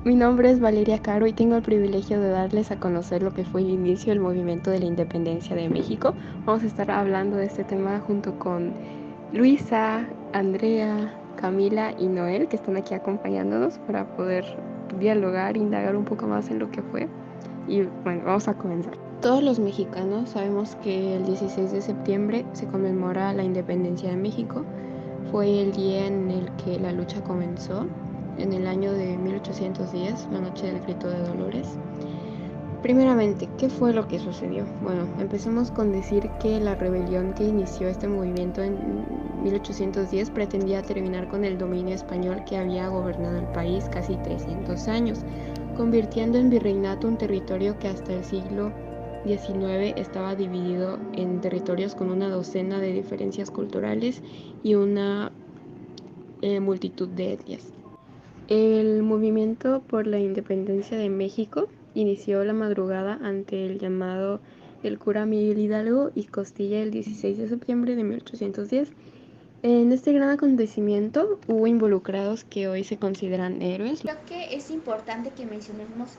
Mi nombre es Valeria Caro y tengo el privilegio de darles a conocer lo que fue el inicio del movimiento de la independencia de México. Vamos a estar hablando de este tema junto con Luisa, Andrea, Camila y Noel, que están aquí acompañándonos para poder dialogar, indagar un poco más en lo que fue. Y bueno, vamos a comenzar. Todos los mexicanos sabemos que el 16 de septiembre se conmemora la independencia de México. Fue el día en el que la lucha comenzó, en el año de 1810, la noche del grito de Dolores. Primeramente, ¿qué fue lo que sucedió? Bueno, empecemos con decir que la rebelión que inició este movimiento en 1810 pretendía terminar con el dominio español que había gobernado el país casi 300 años, convirtiendo en virreinato un territorio que hasta el siglo XIX estaba dividido en territorios con una docena de diferencias culturales y una multitud de etnias. El movimiento por la independencia de México inició la madrugada ante el llamado del cura Miguel Hidalgo y Costilla el 16 de septiembre de 1810. En este gran acontecimiento hubo involucrados que hoy se consideran héroes. Creo que es importante que mencionemos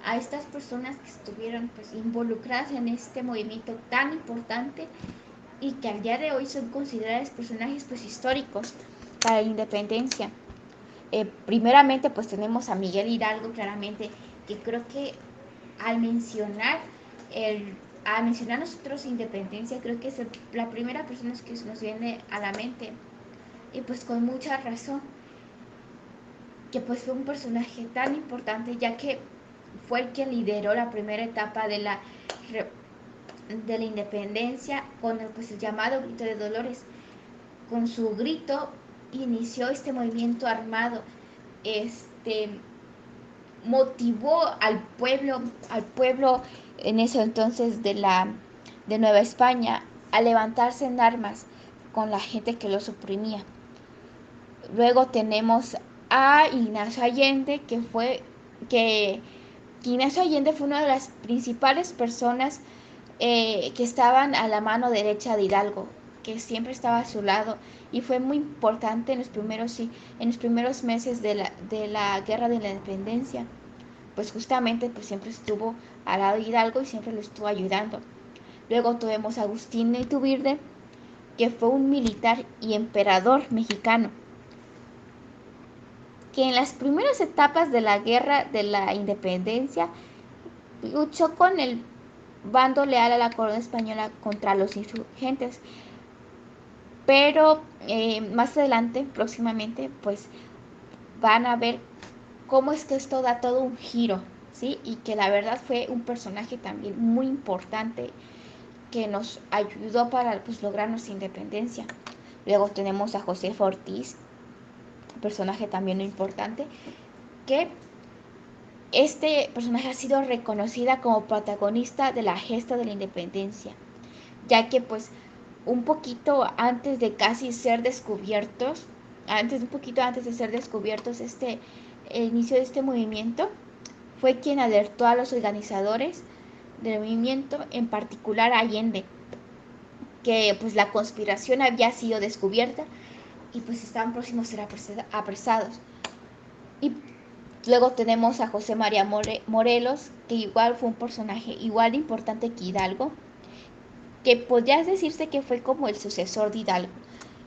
a estas personas que estuvieron pues, involucradas en este movimiento tan importante y que al día de hoy son considerados personajes pues, históricos para la independencia. Primeramente pues tenemos a Miguel Hidalgo, claramente, que creo que al mencionar al mencionar nosotros independencia, creo que es la primera persona que nos viene a la mente, y pues con mucha razón, que pues fue un personaje tan importante, ya que fue el que lideró la primera etapa de la independencia con pues, el llamado grito de Dolores. Con su grito inició este movimiento armado, este motivó al pueblo en ese entonces de Nueva España a levantarse en armas con la gente que los oprimía. Luego tenemos a Ignacio Allende, que Ignacio Allende fue una de las principales personas que estaban a la mano derecha de Hidalgo, que siempre estaba a su lado, y fue muy importante en los primeros meses de la guerra de la independencia, pues justamente pues siempre estuvo al lado de Hidalgo y siempre lo estuvo ayudando. Luego tuvimos a Agustín de Iturbide, que fue un militar y emperador mexicano, que en las primeras etapas de la guerra de la independencia luchó con el bando leal a la corona española contra los insurgentes, pero más adelante, próximamente, pues van a ver cómo es que esto da todo un giro, ¿sí? Y que la verdad fue un personaje también muy importante que nos ayudó para pues, lograr nuestra independencia. Luego tenemos a José Ortiz, un personaje también muy importante, que este personaje ha sido reconocida como protagonista de la gesta de la independencia, ya que pues un poquito antes de casi ser descubiertos, un poquito antes de ser descubiertos el inicio de este movimiento, fue quien alertó a los organizadores del movimiento, en particular a Allende, que pues la conspiración había sido descubierta y pues estaban próximos a ser apresados. Y luego tenemos a José María Morelos, que igual fue un personaje igual de importante que Hidalgo, que podría decirse que fue como el sucesor de Hidalgo.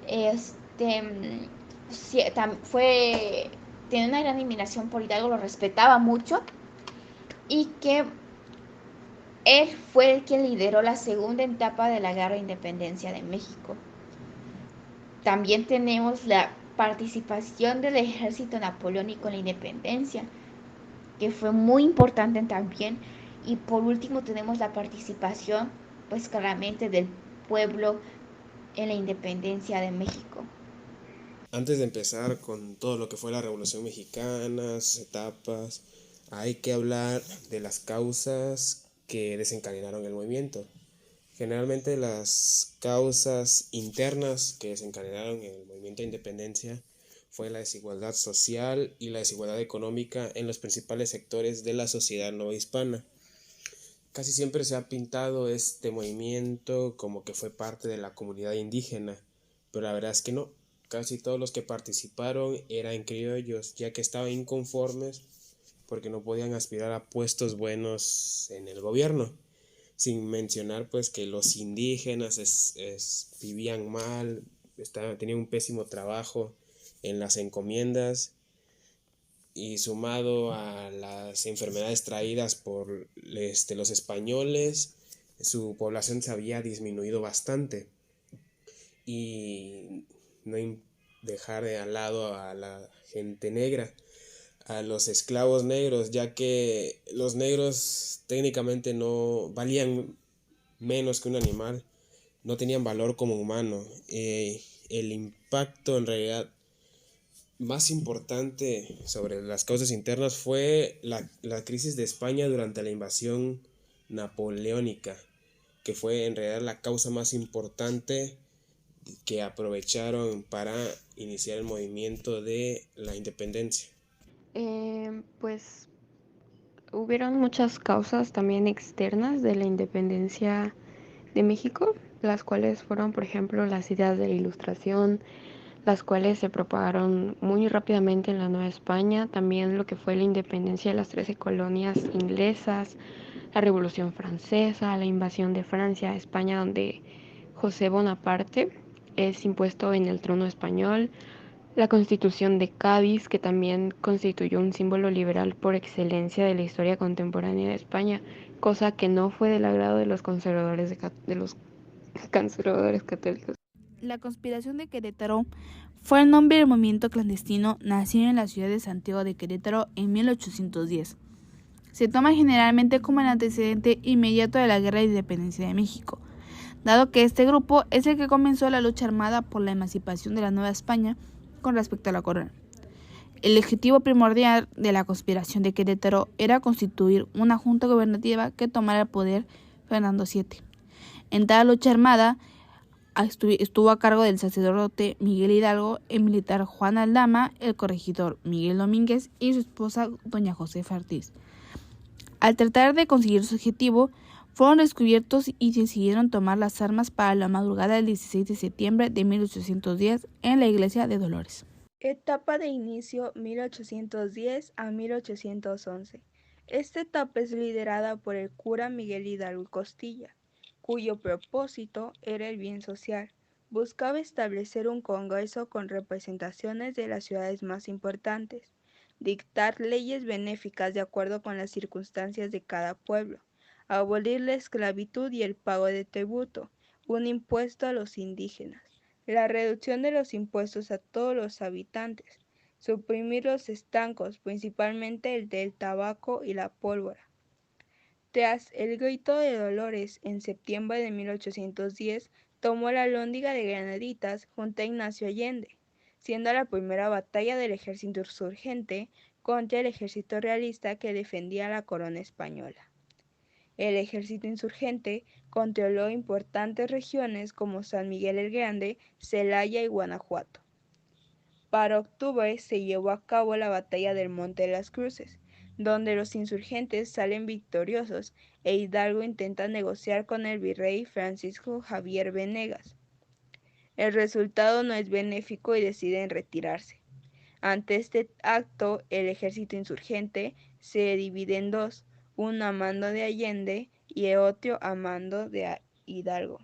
Este fue tiene una gran admiración por Hidalgo, lo respetaba mucho, y que él fue el que lideró la segunda etapa de la guerra de independencia de México. También tenemos la participación del ejército napoleónico en la independencia, que fue muy importante también. Y por último tenemos la participación, pues claramente, del pueblo en la independencia de México. Antes de empezar con todo lo que fue la Revolución Mexicana, sus etapas, hay que hablar de las causas que desencadenaron el movimiento. Generalmente las causas internas que desencadenaron el movimiento de independencia fue la desigualdad social y la desigualdad económica en los principales sectores de la sociedad novohispana. Casi siempre se ha pintado este movimiento como que fue parte de la comunidad indígena, pero la verdad es que no. Casi todos los que participaron eran criollos, ya que estaban inconformes porque no podían aspirar a puestos buenos en el gobierno, sin mencionar pues que los indígenas vivían mal, tenían un pésimo trabajo en las encomiendas, y sumado a las enfermedades traídas por los españoles, su población se había disminuido bastante. Y no dejar de al lado a la gente negra, a los esclavos negros, ya que los negros técnicamente no valían menos que un animal, no tenían valor como humano. El impacto en realidad más importante sobre las causas internas fue la crisis de España durante la invasión napoleónica, que fue en realidad la causa más importante que aprovecharon para iniciar el movimiento de la independencia. Pues hubieron muchas causas también externas de la independencia de México, las cuales fueron, por ejemplo, las ideas de la Ilustración, las cuales se propagaron muy rápidamente en la Nueva España, también lo que fue la independencia de las 13 colonias inglesas, la Revolución Francesa, la invasión de Francia a España, donde José Bonaparte es impuesto en el trono español, la Constitución de Cádiz, que también constituyó un símbolo liberal por excelencia de la historia contemporánea de España, cosa que no fue del agrado de los conservadores, de los conservadores católicos. La conspiración de Querétaro fue el nombre del movimiento clandestino nacido en la ciudad de Santiago de Querétaro en 1810. Se toma generalmente como el antecedente inmediato de la Guerra de Independencia de México, dado que este grupo es el que comenzó la lucha armada por la emancipación de la Nueva España con respecto a la corona. El objetivo primordial de la conspiración de Querétaro era constituir una junta gubernativa que tomara el poder Fernando VII. En tal lucha armada estuvo a cargo del sacerdote Miguel Hidalgo, el militar Juan Aldama, el corregidor Miguel Domínguez y su esposa doña Josefa Ortiz. Al tratar de conseguir su objetivo, fueron descubiertos y decidieron tomar las armas para la madrugada del 16 de septiembre de 1810 en la iglesia de Dolores. Etapa de inicio 1810 a 1811. Esta etapa es liderada por el cura Miguel Hidalgo Costilla, cuyo propósito era el bien social. Buscaba establecer un congreso con representaciones de las ciudades más importantes, dictar leyes benéficas de acuerdo con las circunstancias de cada pueblo, abolir la esclavitud y el pago de tributo, un impuesto a los indígenas, la reducción de los impuestos a todos los habitantes, suprimir los estancos, principalmente el del tabaco y la pólvora. Tras el grito de Dolores en septiembre de 1810, tomó la Alhóndiga de Granaditas junto a Ignacio Allende, siendo la primera batalla del ejército insurgente contra el ejército realista que defendía la corona española. El ejército insurgente controló importantes regiones como San Miguel el Grande, Celaya y Guanajuato. Para octubre se llevó a cabo la batalla del Monte de las Cruces, donde los insurgentes salen victoriosos e Hidalgo intenta negociar con el virrey Francisco Javier Venegas. El resultado no es benéfico y deciden retirarse. Ante este acto, el ejército insurgente se divide en dos, uno a mando de Allende y el otro a mando de Hidalgo.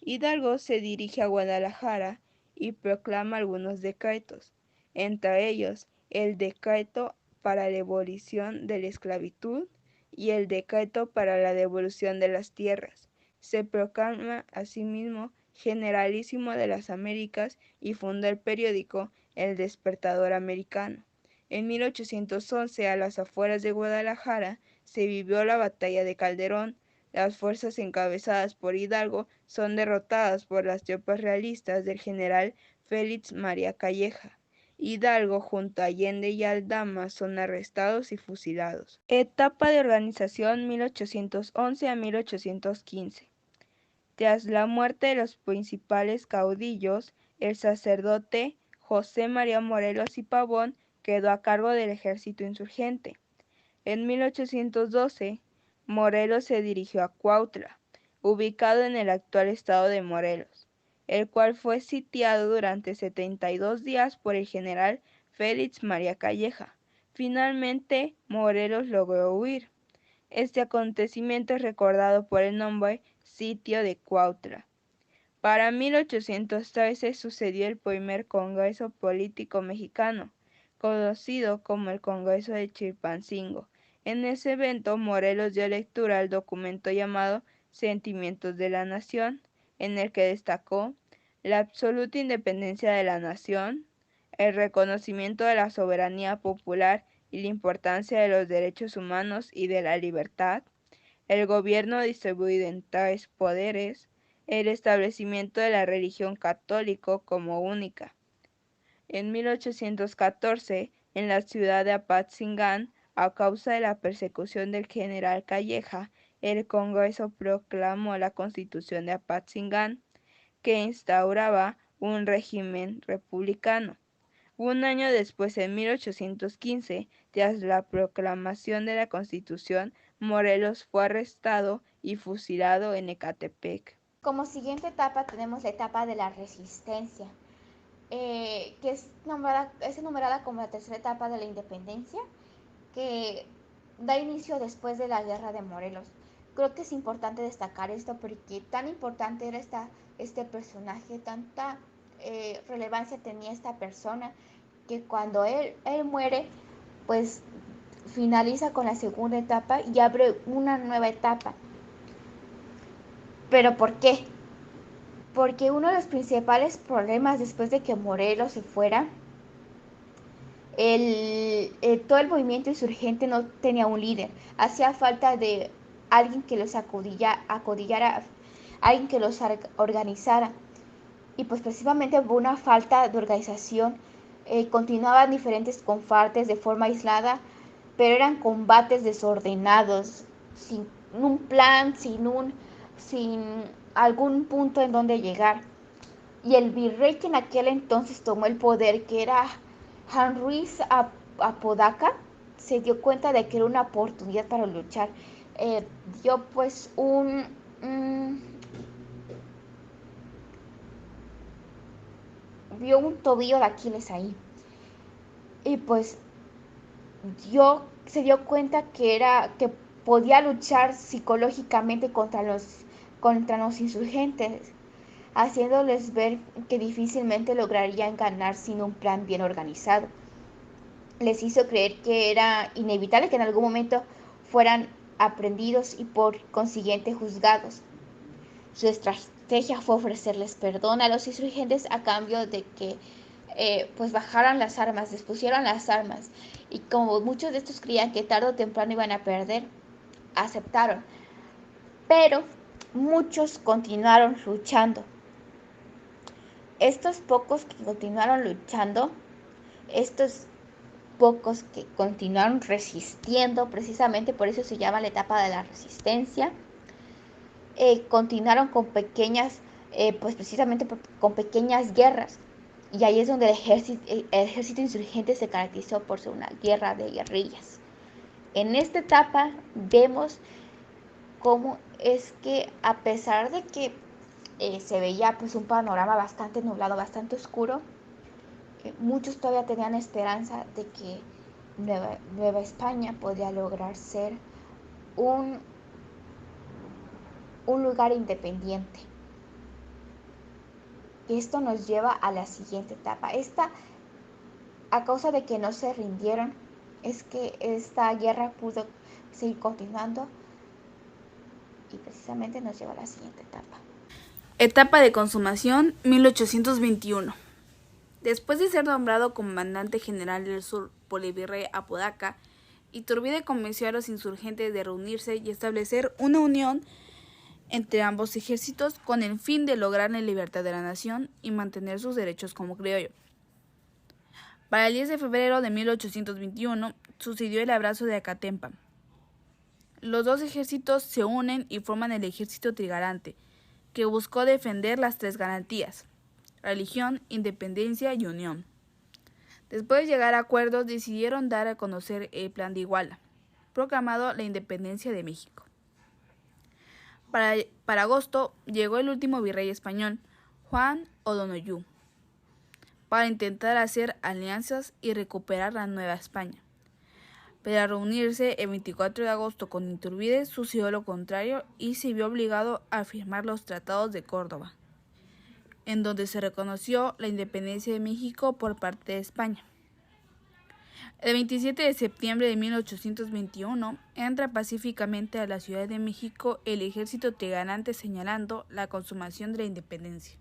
Hidalgo se dirige a Guadalajara y proclama algunos decretos, entre ellos el decreto para la abolición de la esclavitud y el decreto para la devolución de las tierras. Se proclama asimismo generalísimo de las Américas y funda el periódico El Despertador Americano. En 1811, a las afueras de Guadalajara, se vivió la batalla de Calderón. Las fuerzas encabezadas por Hidalgo son derrotadas por las tropas realistas del general Félix María Calleja. Hidalgo junto a Allende y Aldama son arrestados y fusilados. Etapa de organización 1811 a 1815. Tras la muerte de los principales caudillos, el sacerdote José María Morelos y Pavón quedó a cargo del ejército insurgente. En 1812, Morelos se dirigió a Cuautla, ubicado en el actual estado de Morelos, el cual fue sitiado durante 72 días por el general Félix María Calleja. Finalmente, Morelos logró huir. Este acontecimiento es recordado por el nombre Sitio de Cuautla. Para 1813 sucedió el primer Congreso Político Mexicano, conocido como el Congreso de Chilpancingo. En ese evento, Morelos dio lectura al documento llamado Sentimientos de la Nación, en el que destacó la absoluta independencia de la nación, el reconocimiento de la soberanía popular y la importancia de los derechos humanos y de la libertad, el gobierno distribuido en 3 poderes, el establecimiento de la religión católica como única. En 1814, en la ciudad de Apatzingán, a causa de la persecución del general Calleja, el Congreso proclamó la Constitución de Apatzingán, que instauraba un régimen republicano. Un año después, en 1815, tras la proclamación de la Constitución, Morelos fue arrestado y fusilado en Ecatepec. Como siguiente etapa tenemos la etapa de la resistencia, que es enumerada como la tercera etapa de la independencia, que da inicio después de la Guerra de Morelos. Creo que es importante destacar esto porque tan importante era este personaje, tanta relevancia tenía esta persona, que cuando él muere, pues finaliza con la segunda etapa y abre una nueva etapa. ¿Pero por qué? Porque uno de los principales problemas después de que Morelos se fuera, todo el movimiento insurgente no tenía un líder. Hacía falta de alguien que los acodillara, alguien que los organizara. Y pues precisamente por una falta de organización, continuaban diferentes combates de forma aislada, pero eran combates desordenados, sin un plan, sin algún punto en donde llegar. Y el virrey que en aquel entonces tomó el poder, que era Juan Ruiz Apodaca, se dio cuenta de que era una oportunidad para luchar. Dio pues vio un tobillo de Aquiles ahí. Y pues se dio cuenta que podía luchar psicológicamente contra los insurgentes, haciéndoles ver que difícilmente lograrían ganar sin un plan bien organizado. Les hizo creer que era inevitable que en algún momento fueran aprendidos y por consiguiente juzgados. Su estrategia fue ofrecerles perdón a los insurgentes a cambio de que pues bajaran las armas, les pusieron las armas, y como muchos de estos creían que tarde o temprano iban a perder, aceptaron. Pero muchos continuaron luchando. Estos pocos que continuaron luchando, estos pocos que continuaron resistiendo, precisamente por eso se llama la etapa de la resistencia, continuaron con pequeñas, pues precisamente con pequeñas guerras. Y ahí es donde el ejército insurgente se caracterizó por ser una guerra de guerrillas. En esta etapa vemos cómo es que, a pesar de que se veía pues un panorama bastante nublado, bastante oscuro, muchos todavía tenían esperanza de que Nueva España podría lograr ser un lugar independiente. Esto nos lleva a la siguiente etapa. A causa de que no se rindieron, es que esta guerra pudo seguir continuando y precisamente nos lleva a la siguiente etapa. Etapa de consumación, 1821. Después de ser nombrado comandante general del sur por el virrey Apodaca, Iturbide convenció a los insurgentes de reunirse y establecer una unión entre ambos ejércitos con el fin de lograr la libertad de la nación y mantener sus derechos como criollo. Para el 10 de febrero de 1821 sucedió el abrazo de Acatempa. Los dos ejércitos se unen y forman el ejército trigarante, que buscó defender las 3 garantías: religión, independencia y unión. Después de llegar a acuerdos, decidieron dar a conocer el Plan de Iguala, proclamado la independencia de México. Para agosto llegó el último virrey español, Juan O'Donoghue, para intentar hacer alianzas y recuperar la Nueva España. pero al reunirse el 24 de agosto con Iturbide sucedió lo contrario y se vio obligado a firmar los tratados de Córdoba, en donde se reconoció la independencia de México por parte de España. El 27 de septiembre de 1821 entra pacíficamente a la Ciudad de México el ejército trigarante señalando la consumación de la independencia.